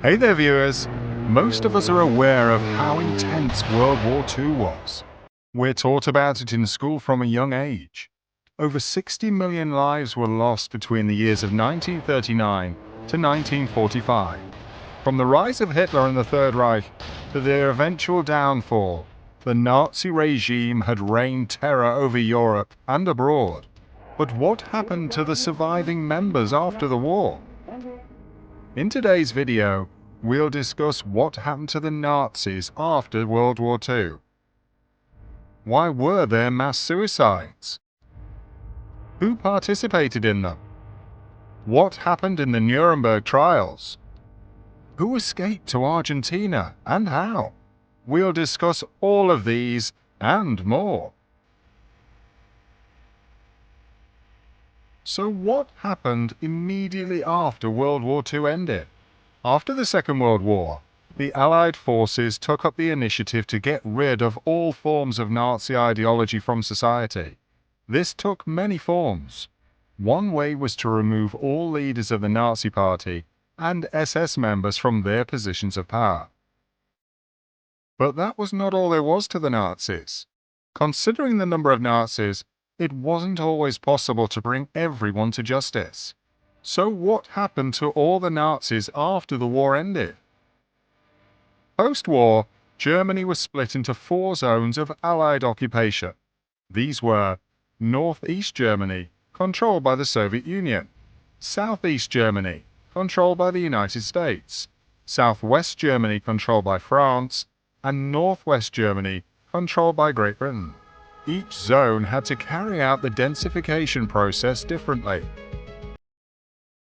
Hey there viewers! Most of us are aware of how intense World War II was. We're taught about it in school from a young age. Over 60 million lives were lost between the years of 1939 to 1945. From the rise of Hitler and the Third Reich to their eventual downfall, the Nazi regime had reigned terror over Europe and abroad. But what happened to the surviving members after the war? In today's video, we'll discuss what happened to the Nazis after World War II. Why were there mass suicides? Who participated in them? What happened in the Nuremberg Trials? Who escaped to Argentina and how? We'll discuss all of these and more. So what happened immediately after World War II ended? After the Second World War, the Allied forces took up the initiative to get rid of all forms of Nazi ideology from society. This took many forms. One way was to remove all leaders of the Nazi Party and SS members from their positions of power. But that was not all there was to the Nazis. Considering the number of Nazis, it wasn't always possible to bring everyone to justice. So what happened to all the Nazis after the war ended? Post-war, Germany was split into 4 zones of Allied occupation. These were Northeast Germany, controlled by the Soviet Union; Southeast Germany, controlled by the United States; Southwest Germany, controlled by France; and Northwest Germany, controlled by Great Britain. Each zone had to carry out the denazification process differently.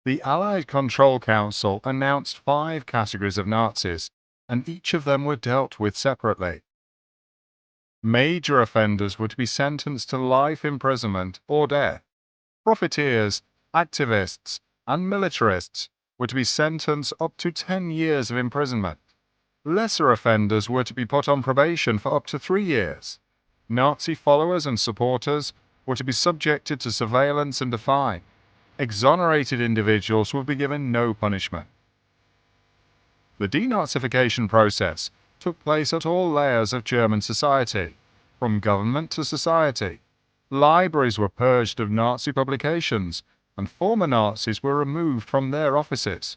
The Allied Control Council announced 5 categories of Nazis, and each of them were dealt with separately. Major offenders were to be sentenced to life imprisonment or death. Profiteers, activists, and militarists were to be sentenced up to 10 years of imprisonment. Lesser offenders were to be put on probation for up to 3 years. Nazi followers and supporters were to be subjected to surveillance and a fine. Exonerated individuals would be given no punishment. The denazification process took place at all layers of German society, from government to society. Libraries were purged of Nazi publications, and former Nazis were removed from their offices.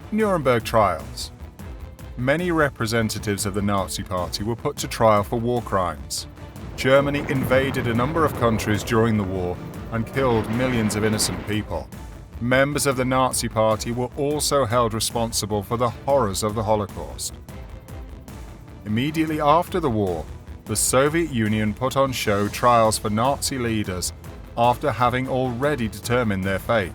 Nuremberg Trials. Many representatives of the Nazi Party were put to trial for war crimes. Germany invaded a number of countries during the war and killed millions of innocent people. Members of the Nazi Party were also held responsible for the horrors of the Holocaust. Immediately after the war, the Soviet Union put on show trials for Nazi leaders after having already determined their fate.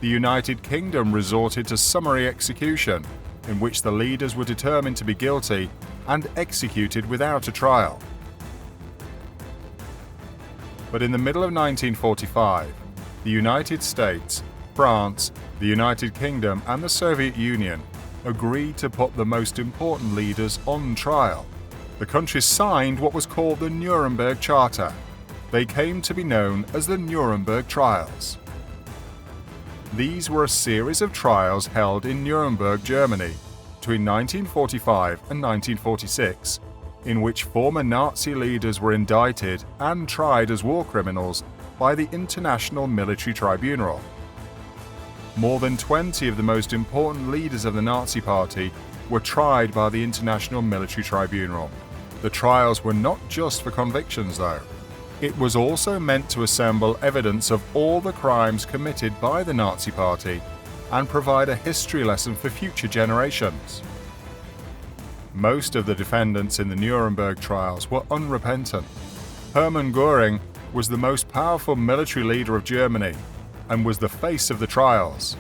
The United Kingdom resorted to summary execution, in which the leaders were determined to be guilty and executed without a trial. But in the middle of 1945, the United States, France, the United Kingdom and the Soviet Union agreed to put the most important leaders on trial. The countries signed what was called the Nuremberg Charter. They came to be known as the Nuremberg Trials. These were a series of trials held in Nuremberg, Germany, between 1945 and 1946, in which former Nazi leaders were indicted and tried as war criminals by the International Military Tribunal. More than 20 of the most important leaders of the Nazi Party were tried by the International Military Tribunal. The trials were not just for convictions, though. It was also meant to assemble evidence of all the crimes committed by the Nazi Party and provide a history lesson for future generations. Most of the defendants in the Nuremberg trials were unrepentant. Hermann Göring was the most powerful military leader of Germany and was the face of the trials.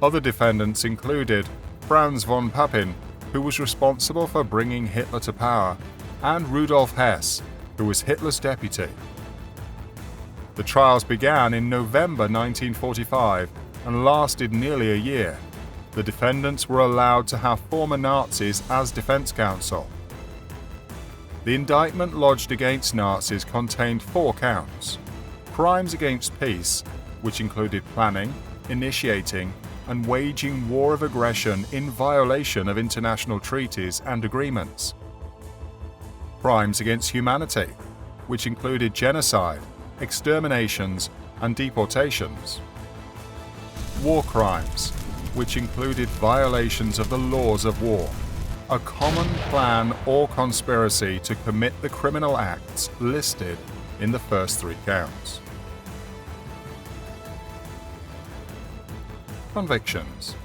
Other defendants included Franz von Papen, who was responsible for bringing Hitler to power, and Rudolf Hess, who was Hitler's deputy. The trials began in November 1945 and lasted nearly a year. The defendants were allowed to have former Nazis as defense counsel. The indictment lodged against Nazis contained 4 counts: crimes against peace, which included planning, initiating, and waging war of aggression in violation of international treaties and agreements; crimes against humanity, which included genocide, exterminations, and deportations; war crimes, which included violations of the laws of war, a common plan or conspiracy to commit the criminal acts listed in the first 3 counts. Convictions.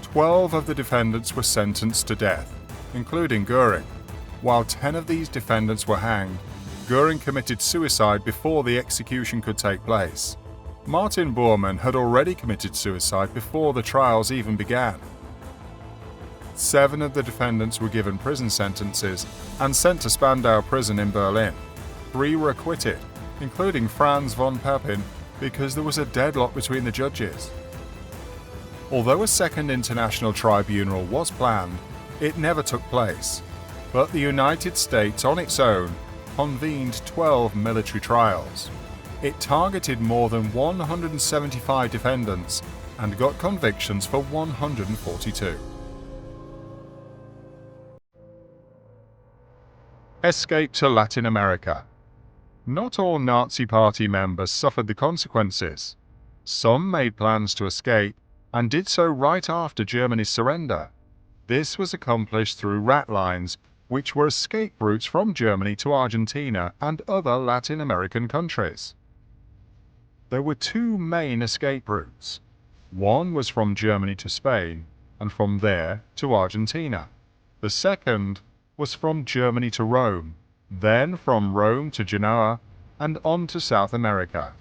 12 of the defendants were sentenced to death, including Göring. While 10 of these defendants were hanged, Göring committed suicide before the execution could take place. Martin Bormann had already committed suicide before the trials even began. 7 of the defendants were given prison sentences and sent to Spandau prison in Berlin. 3 were acquitted, including Franz von Papen, because there was a deadlock between the judges. Although a second international tribunal was planned, it never took place, but the United States on its own convened 12 military trials. It targeted more than 175 defendants and got convictions for 142. Escape to Latin America. Not all Nazi Party members suffered the consequences. Some made plans to escape and did so right after Germany's surrender. This was accomplished through rat lines, which were escape routes from Germany to Argentina and other Latin American countries. There were 2 main escape routes. One was from Germany to Spain, and from there to Argentina. The second was from Germany to Rome, then from Rome to Genoa, and on to South America.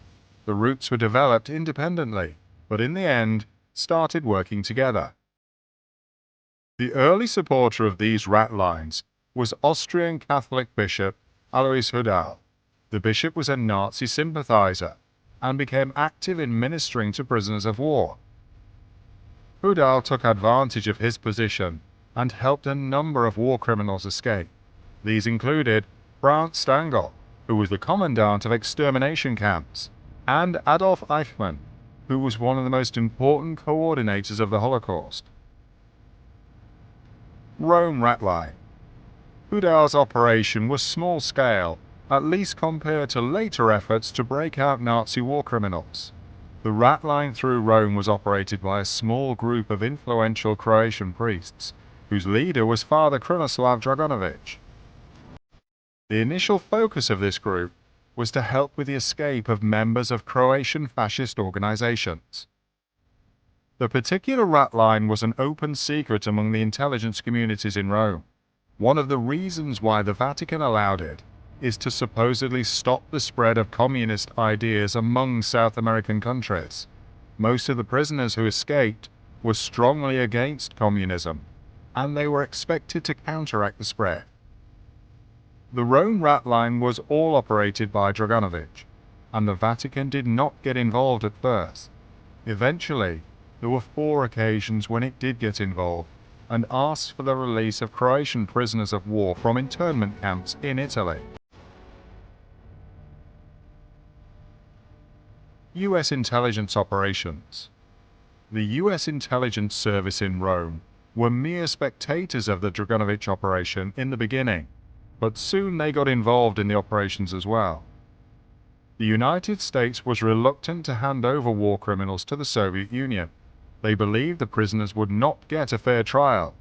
The routes were developed independently, but in the end started working together. The early supporter of these rat lines was Austrian Catholic Bishop Alois Hudal. The bishop was a Nazi sympathizer and became active in ministering to prisoners of war. Hudal took advantage of his position and helped a number of war criminals escape. These included Franz Stangl, who was the commandant of extermination camps, and Adolf Eichmann, who was one of the most important coordinators of the Holocaust. Rome rat line. Hudal's operation was small-scale, at least compared to later efforts to break out Nazi war criminals. The rat line through Rome was operated by a small group of influential Croatian priests, whose leader was Father Krunoslav Draganović. The initial focus of this group was to help with the escape of members of Croatian fascist organizations. The particular rat line was an open secret among the intelligence communities in Rome. One of the reasons why the Vatican allowed it is to supposedly stop the spread of communist ideas among South American countries. Most of the prisoners who escaped were strongly against communism, and they were expected to counteract the spread. The Rome rat line was all operated by Draganović, and the Vatican did not get involved at first. Eventually, there were 4 occasions when it did get involved and asked for the release of Croatian prisoners of war from internment camps in Italy. U.S. intelligence operations. The U.S. intelligence service in Rome were mere spectators of the Draganović operation in the beginning, but soon they got involved in the operations as well. The United States was reluctant to hand over war criminals to the Soviet Union. They believed the prisoners would not get a fair trial,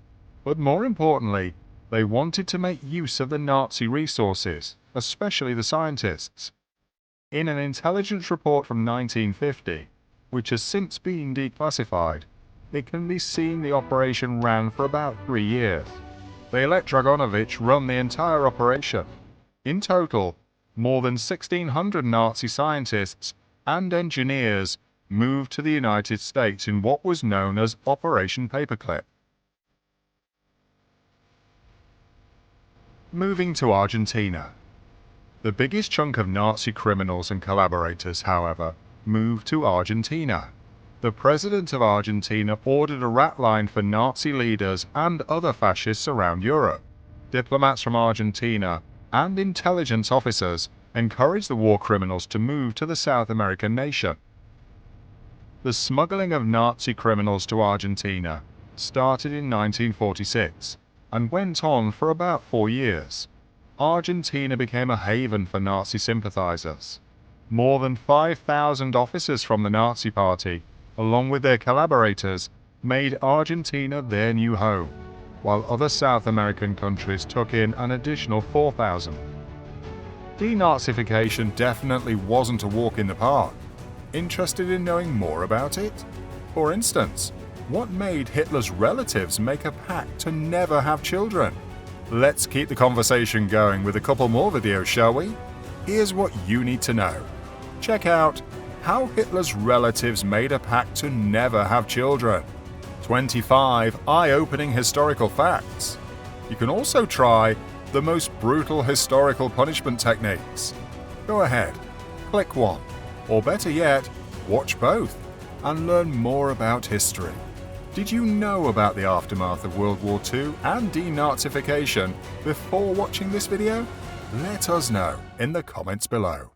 but more importantly, they wanted to make use of the Nazi resources, especially the scientists. In an intelligence report from 1950, which has since been declassified, it can be seen the operation ran for about 3 years. They let Draganović run the entire operation. In total, more than 1,600 Nazi scientists and engineers moved to the United States in what was known as Operation Paperclip. Moving to Argentina. The biggest chunk of Nazi criminals and collaborators, however, moved to Argentina. The president of Argentina ordered a rat line for Nazi leaders and other fascists around Europe. Diplomats from Argentina and intelligence officers encouraged the war criminals to move to the South American nation. The smuggling of Nazi criminals to Argentina started in 1946 and went on for about 4 years. Argentina became a haven for Nazi sympathizers. More than 5,000 officers from the Nazi Party, along with their collaborators, made Argentina their new home, while other South American countries took in an additional 4,000. Denazification definitely wasn't a walk in the park. Interested in knowing more about it? For instance, what made Hitler's relatives make a pact to never have children? Let's keep the conversation going with a couple more videos, shall we? Here's what you need to know. Check out how Hitler's relatives made a pact to never have children. 25 eye-opening historical facts. You can also try the most brutal historical punishment techniques. Go ahead, click one, or better yet, watch both, and learn more about history. Did you know about the aftermath of World War II and denazification before watching this video? Let us know in the comments below.